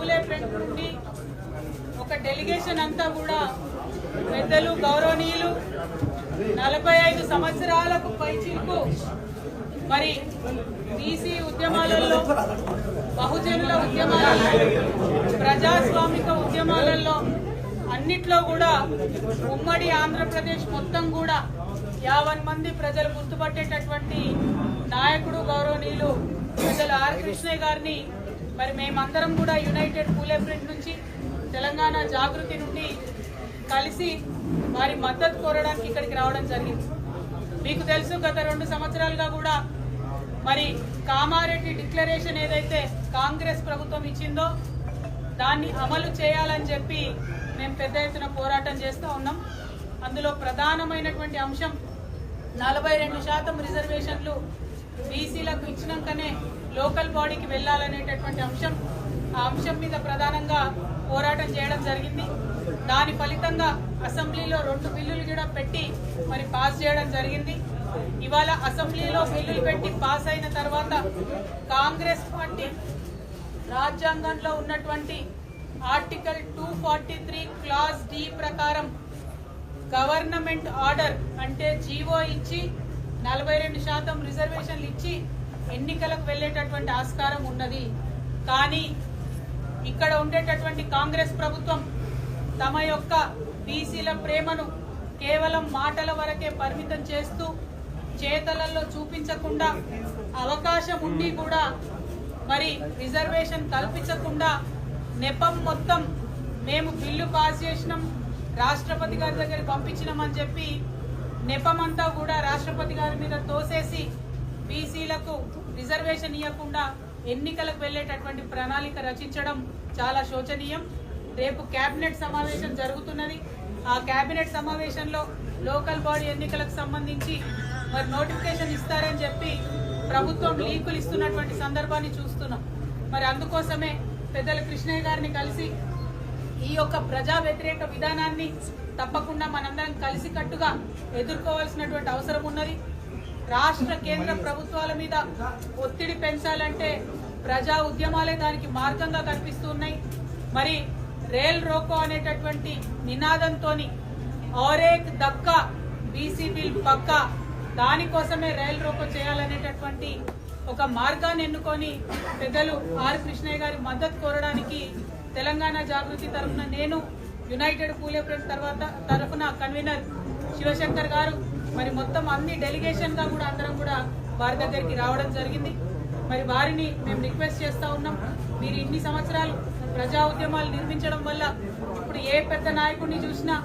పూలే front నుండి ఒక delegation అంతా కూడా పెద్దలు గౌరవనీయులు 45 సంవత్సరాలకు పైచిలకు మరి బీసీ ఉద్యమాలలో, బహుజనుల ఉద్యమాలలో, ప్రజాస్వామిక ఉద్యమాలలో అన్నిట్లో కూడా ఉమ్మడి ఆంధ్రప్రదేశ్ మొత్తం కూడా 50 మంది ప్రజలు గుర్తుపట్టేటటువంటి నాయకుడు గౌరవనీయులు పెద్దలు ఆర్ కృష్ణయ్య గారిని మరి మేమందరం కూడా యునైటెడ్ పూలే ఫ్రంట్ నుంచి, తెలంగాణ జాగృతి నుండి కలిసి వారి మద్దతు కోరడానికి ఇక్కడికి రావడం జరిగింది. మీకు తెలుసు, గత 2 సంవత్సరాలుగా కూడా మరి కామారెడ్డి డిక్లరేషన్ ఏదైతే కాంగ్రెస్ ప్రభుత్వం ఇచ్చిందో దాన్ని అమలు చేయాలని చెప్పి మేము పెద్ద ఎత్తున పోరాటం చేస్తూ ఉన్నాం. అందులో ప్రధానమైనటువంటి అంశం 42% రిజర్వేషన్లు బీసీలకు ఇచ్చినాకనే లోకల్ బాడీకి వెళ్లాలనేటటువంటి అంశం. ఆ అంశం మీద ప్రధానంగా పోరాటం చేయడం జరిగింది. దాని ఫలితంగా అసెంబ్లీలో 2 బిల్లులు కూడా పెట్టి మరి పాస్ చేయడం జరిగింది. ఇవాళ అసెంబ్లీలో బిల్లులు పెట్టి పాస్ అయిన తర్వాత కాంగ్రెస్ పార్టీ రాజ్యాంగంలో ఉన్నటువంటి ఆర్టికల్ 243 క్లాజ్ డి ప్రకారం గవర్నమెంట్ ఆర్డర్ అంటే జీవో ఇచ్చి 42% రిజర్వేషన్లు ఇచ్చి ఎన్నికలకు వెళ్లేటటువంటి ఆస్కారం ఉన్నది. కానీ ఇక్కడ ఉండేటటువంటి కాంగ్రెస్ ప్రభుత్వం తమ యొక్క బీసీల ప్రేమను కేవలం మాటల వరకే పరిమితం చేస్తూ, చేతలలో చూపించకుండా, అవకాశం ఉండి కూడా మరి రిజర్వేషన్ కల్పించకుండా నెపం మొత్తం మేము బిల్లు పాస్ చేసినాం, రాష్ట్రపతి గారి దగ్గరికి పంపించినామని చెప్పి నెపమంతా కూడా రాష్ట్రపతి గారి మీద తోసేసి బీసీలకు రిజర్వేషన్ ఇవ్వకుండా ఎన్నికలకు వెళ్లేటటువంటి ప్రణాళిక రచించడం చాలా శోచనీయం. రేపు కేబినెట్ సమావేశం జరుగుతున్నది. ఆ కేబినెట్ సమావేశంలో లోకల్ బాడీ ఎన్నికలకు సంబంధించి మరి నోటిఫికేషన్ ఇస్తారని చెప్పి ప్రభుత్వం లీకులు ఇస్తున్నటువంటి సందర్భాన్ని చూస్తున్నాం. మరి అందుకోసమే పెద్దల కృష్ణయ్య గారిని కలిసి ఈ యొక్క ప్రజా వ్యతిరేక విధానాన్ని తప్పకుండా మనందరం కలిసికట్టుగా ఎదుర్కోవాల్సినటువంటి అవసరం ఉన్నది. రాష్ట్ర కేంద్ర ప్రభుత్వాల మీద ఒత్తిడి పెంచాలంటే ప్రజా ఉద్యమాలే దానికి మార్గంగా కనిపిస్తున్నాయి. మరి రేల్ రోకో అనేటటువంటి నినాదంతో ఔరేక్ దక్కా బీసీ బిల్ పక్కా, దానికోసమే రైల్ రోకో చేయాలనేటటువంటి ఒక మార్గాన్ని ఎన్నుకొని పెద్దలు ఆర్ కృష్ణయ్య గారి మద్దతు కోరడానికి తెలంగాణ జాగృతి తరఫున నేను, యునైటెడ్ పూలే ఫ్రంట్ తరఫున కన్వీనర్ శివశంకర్ గారు మరి మొత్తం అన్ని డెలిగేషన్ గా కూడా అందరం కూడా వారి దగ్గరికి రావడం జరిగింది. మరి వారిని మేము రిక్వెస్ట్ చేస్తా ఉన్నాం, మీరు ఇన్ని సంవత్సరాలు ప్రజా ఉద్యమాలు నిర్మించడం వల్ల ఇప్పుడు ఏ పెద్ద నాయకుడిని చూసినా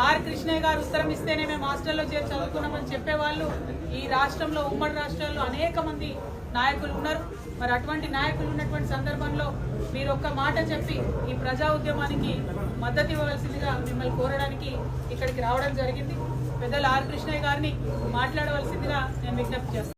ఆర్ కృష్ణయ్య గారు ఉత్తరం ఇస్తేనే మేము హాస్టల్లో చేరి చదువుకున్నామని చెప్పేవాళ్ళు ఈ రాష్ట్రంలో, ఉమ్మడి రాష్ట్రాల్లో అనేక మంది నాయకులు ఉన్నారు. మరి అటువంటి నాయకులు ఉన్నటువంటి సందర్భంలో మీరు ఒక్క మాట చెప్పి ఈ ప్రజా ఉద్యమానికి మద్దతు ఇవ్వవలసిందిగా మిమ్మల్ని కోరడానికి ఇక్కడికి రావడం జరిగింది. పెద్దలు ఆర్ కృష్ణయ్య గారిని మాట్లాడవలసిందిగా నేను విజ్ఞప్తి చేస్తాను.